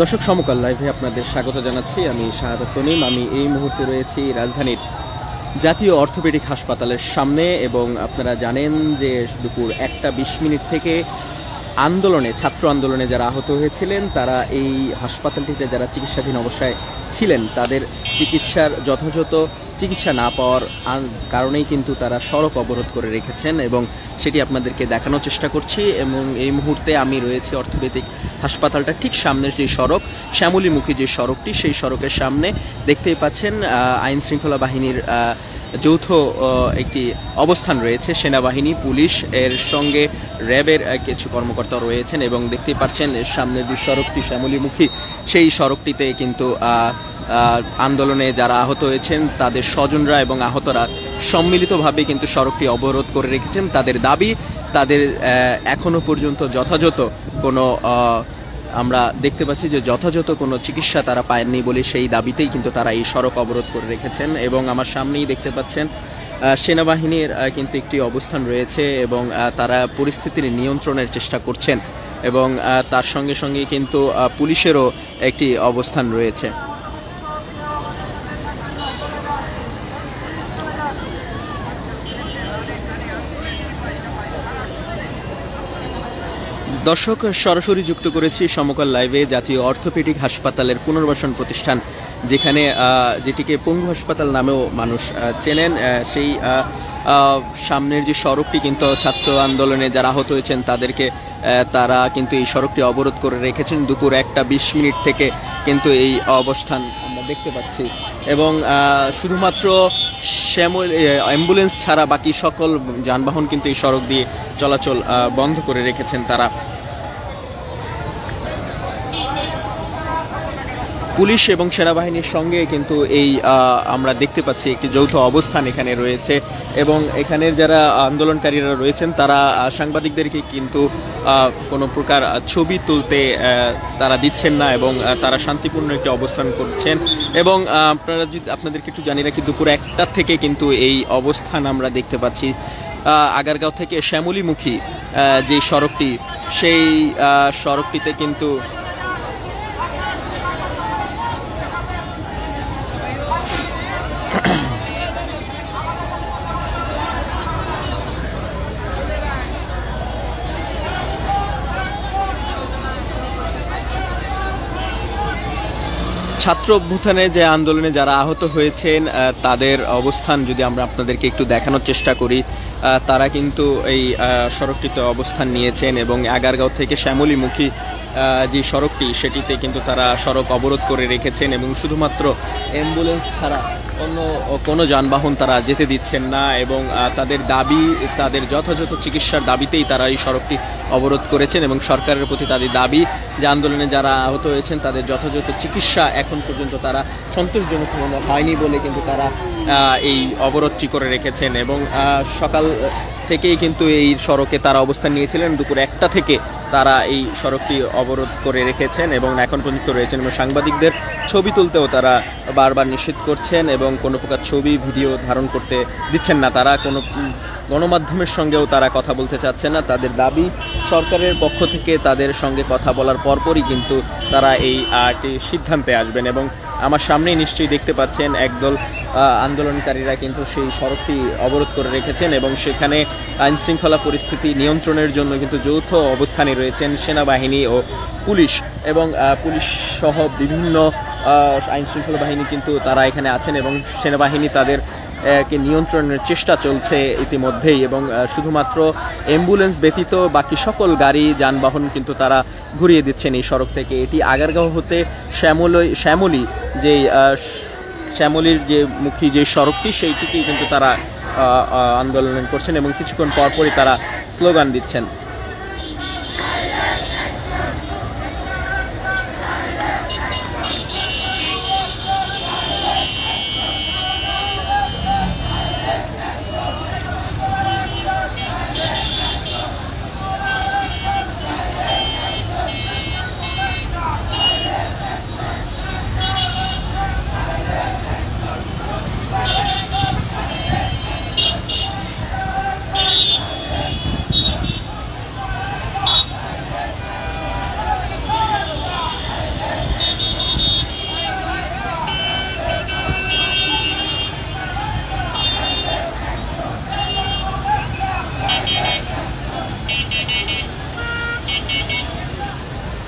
দর্শক সমকাল লাইভে আপনাদের স্বাগত জানাচ্ছি। আমি শাহাদাত তনিম। আমি এই মুহূর্তে রয়েছি রাজধানীর জাতীয় অর্থোপেডিক হাসপাতালের সামনে এবং আপনারা জানেন যে দুপুর 1:20 থেকে ছাত্র আন্দোলনে যারা আহত হয়েছিলেন তারা এই হাসপাতালটিতে যারা চিকিৎসাধীন অবস্থায় ছিলেন তাদের চিকিৎসার যথাযথ চিকিৎসা না পাওয়ার কারণেই কিন্তু তারা সড়ক অবরোধ করে রেখেছেন এবং সেটি আপনাদেরকে দেখানোর চেষ্টা করছি। এবং এই মুহূর্তে আমি রয়েছে অর্থোপেডিক হাসপাতালটা ঠিক সামনের যে সড়ক, শ্যামলীমুখী যে সড়কটি, সেই সড়কের সামনে দেখতেই পাচ্ছেন আইন শৃঙ্খলা বাহিনীর যৌথ একটি অবস্থান রয়েছে। সেনাবাহিনী, পুলিশ, এর সঙ্গে র্যাবের কিছু কর্মকর্তা রয়েছেন এবং দেখতেই পাচ্ছেন সামনের যে সড়কটি শ্যামলীমুখী, সেই সড়কটিতে কিন্তু আন্দোলনে যারা আহত হয়েছেন তাদের স্বজনরা এবং আহতরা সম্মিলিতভাবে কিন্তু সড়কটি অবরোধ করে রেখেছেন। তাদের দাবি, তাদের এখনো পর্যন্ত যথাযথ কোনো আমরা দেখতে পাচ্ছি যে যথাযথ কোনো চিকিৎসা তারা পায়নি বলে সেই দাবিতেই কিন্তু তারা এই সড়ক অবরোধ করে রেখেছেন। এবং আমার সামনেই দেখতে পাচ্ছেন সেনাবাহিনীর কিন্তু একটি অবস্থান রয়েছে এবং তারা পরিস্থিতির নিয়ন্ত্রণের চেষ্টা করছেন এবং তার সঙ্গে সঙ্গে কিন্তু পুলিশেরও একটি অবস্থান রয়েছে। দর্শক, সরাসরি যুক্ত করেছি সমকাল লাইভে জাতীয় অর্থোপেডিক হাসপাতালের পুনর্বাসন প্রতিষ্ঠান, যেটিকে পঙ্গু হাসপাতাল নামেও মানুষ চেনেন। সেই সামনের যে সড়কটি কিন্তু ছাত্র আন্দোলনে যারা আহত হয়েছেন তারা কিন্তু এই সড়কটি অবরোধ করে রেখেছেন। দুপুর 1:20 থেকে কিন্তু এই অবস্থান আমরা দেখতে পাচ্ছি এবং শুধুমাত্র অ্যাম্বুলেন্স ছাড়া বাকি সকল যানবাহন কিন্তু এই সড়ক দিয়ে চলাচল বন্ধ করে রেখেছেন তারা। পুলিশ এবং সেনাবাহিনীর সঙ্গে কিন্তু এই আমরা দেখতে পাচ্ছি একটি যৌথ অবস্থান এখানে রয়েছে এবং এখানের যারা আন্দোলনকারীরা রয়েছেন তারা সাংবাদিকদেরকে কিন্তু কোনো প্রকার ছবি তুলতে তারা দিচ্ছেন না এবং তারা শান্তিপূর্ণ একটি অবস্থান করছেন। এবং আপনাদেরকে একটু জানি রাখি, দুপুর 1টা থেকে কিন্তু এই অবস্থান আমরা দেখতে পাচ্ছি। আগারগাঁও থেকে শ্যামলীমুখী যে সড়কটি, সেই সড়কটিতে কিন্তু ছাত্র অভ্যুত্থানে যে আন্দোলনে যারা আহত হয়েছেন তাদের অবস্থান যদি আমরা আপনাদেরকে একটু দেখানোর চেষ্টা করি, তারা কিন্তু এই সড়কটিতে অবস্থান নিয়েছেন এবং আগারগাঁও থেকে শ্যামলীমুখী যে সড়কটি সেটিতে কিন্তু তারা সড়ক অবরোধ করে রেখেছেন এবং শুধুমাত্র অ্যাম্বুলেন্স ছাড়া অন্য কোনো যানবাহন তারা যেতে দিচ্ছেন না এবং তাদের দাবি, তাদের যথাযথ চিকিৎসার দাবিতেই তারা এই সড়কটি অবরোধ করেছেন এবং সরকারের প্রতি তাদের দাবি যে আন্দোলনে যারা আহত হয়েছেন তাদের যথাযথ চিকিৎসা এখন পর্যন্ত তারা সন্তোষজনক হয়নি বলে কিন্তু তারা এই অবরোধটি করে রেখেছেন। এবং সকাল থেকেই কিন্তু এই সড়কে তারা অবস্থান নিয়েছিলেন। দুপুর 1টা থেকে তারা এই সড়কটি অবরোধ করে রেখেছেন এবং এখন পর্যন্ত রয়েছেন এবং সাংবাদিকদের ছবি তুলতেও তারা বারবার নিষেধ করছেন এবং কোনো প্রকার ছবি ভিডিও ধারণ করতে দিচ্ছেন না। তারা কোনো গণমাধ্যমের সঙ্গেও তারা কথা বলতে চাচ্ছেন না। তাদের দাবি সরকারের পক্ষ থেকে তাদের সঙ্গে কথা বলার পরপরই কিন্তু তারা এই সিদ্ধান্তে আসবেন। এবং আমার সামনেই নিশ্চয়ই দেখতে পাচ্ছেন একদল আন্দোলনকারীরা কিন্তু সেই সড়কটি অবরোধ করে রেখেছেন এবং সেখানে আইনশৃঙ্খলা পরিস্থিতি নিয়ন্ত্রণের জন্য কিন্তু যৌথ অবস্থানে রয়েছেন সেনাবাহিনী ও পুলিশ এবং পুলিশ সহ বিভিন্ন আইনশৃঙ্খলা বাহিনী কিন্তু তারা এখানে আছেন এবং সেনাবাহিনী তাদের কে নিয়ন্ত্রণের চেষ্টা চলছে ইতিমধ্যেই এবং শুধুমাত্র অ্যাম্বুলেন্স ব্যতীত বাকি সকল গাড়ি যানবাহন কিন্তু তারা ঘুরিয়ে দিচ্ছেন এই সড়ক থেকে। এটি আগারগাঁও হতে শ্যামলীর যে মুখী যে সড়কটি সেইটিকেই কিন্তু তারা আন্দোলন করছেন এবং কিছুক্ষণ পরপরই তারা স্লোগান দিচ্ছেন।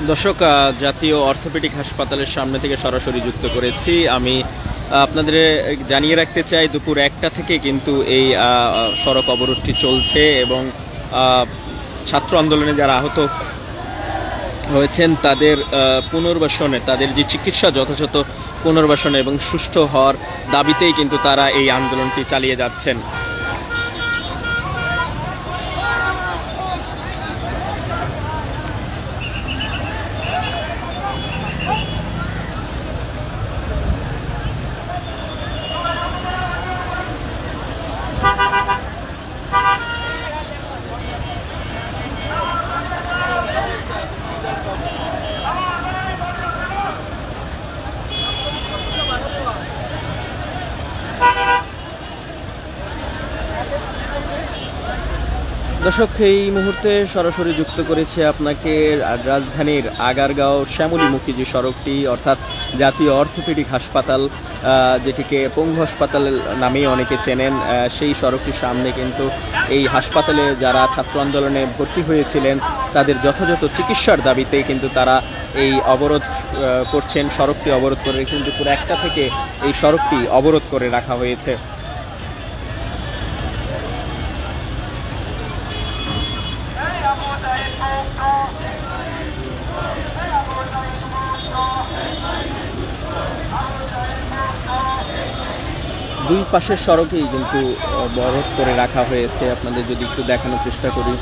দর্শক, জাতীয় অর্থোপেডিক হাসপাতালের সামনে থেকে সরাসরি যুক্ত করেছি আমি। আপনাদের জানিয়ে রাখতে চাই, দুপুর 1টা থেকে কিন্তু এই সড়ক অবরোধটি চলছে এবং ছাত্র আন্দোলনে যারা আহত হয়েছেন তাদের পুনর্বাসনে, তাদের যে চিকিৎসা যথাযথ পুনর্বাসনে এবং সুষ্ঠু হওয়ার দাবিতেই কিন্তু তারা এই আন্দোলনটি চালিয়ে যাচ্ছেন। দর্শক, এই মুহূর্তে সরাসরি যুক্ত করেছে আপনাকে রাজধানীর আগারগাঁও শ্যামলীমুখী যে সড়কটি, অর্থাৎ জাতীয় অর্থোপেডিক হাসপাতাল, যেটিকে পঙ্গু হাসপাতাল নামেই অনেকে চেনেন, সেই সড়কটির সামনে কিন্তু এই হাসপাতালে যারা ছাত্র আন্দোলনে ভর্তি হয়েছিলেন তাদের যথাযথ চিকিৎসার দাবিতেই কিন্তু তারা এই অবরোধ করছেন। সড়কটি অবরোধ করে কিন্তু দুপুর 1টা থেকে এই সড়কটি অবরোধ করে রাখা হয়েছে। দুই পাশের সড়কেই কিন্তু অবরোধ করে রাখা হয়েছে। আপনাদের যদি একটু দেখানোর চেষ্টা করি,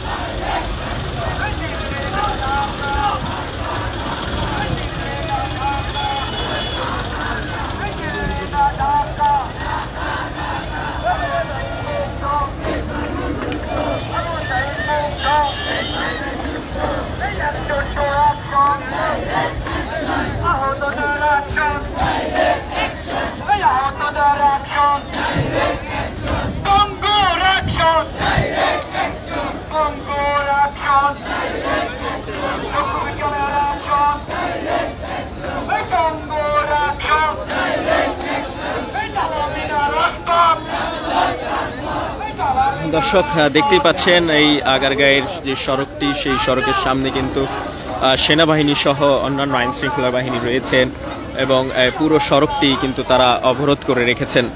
দর্শক দেখতেই পাচ্ছেন এই আগারগাঁয়ের যে সড়কটি, সেই সড়কের সামনে কিন্তু সেনাবাহিনী সহ অন্যান্য আইন শৃঙ্খলা বাহিনী রয়েছেন এবং পুরো সড়কটি কিন্তু তারা অবরোধ করে রেখেছেন।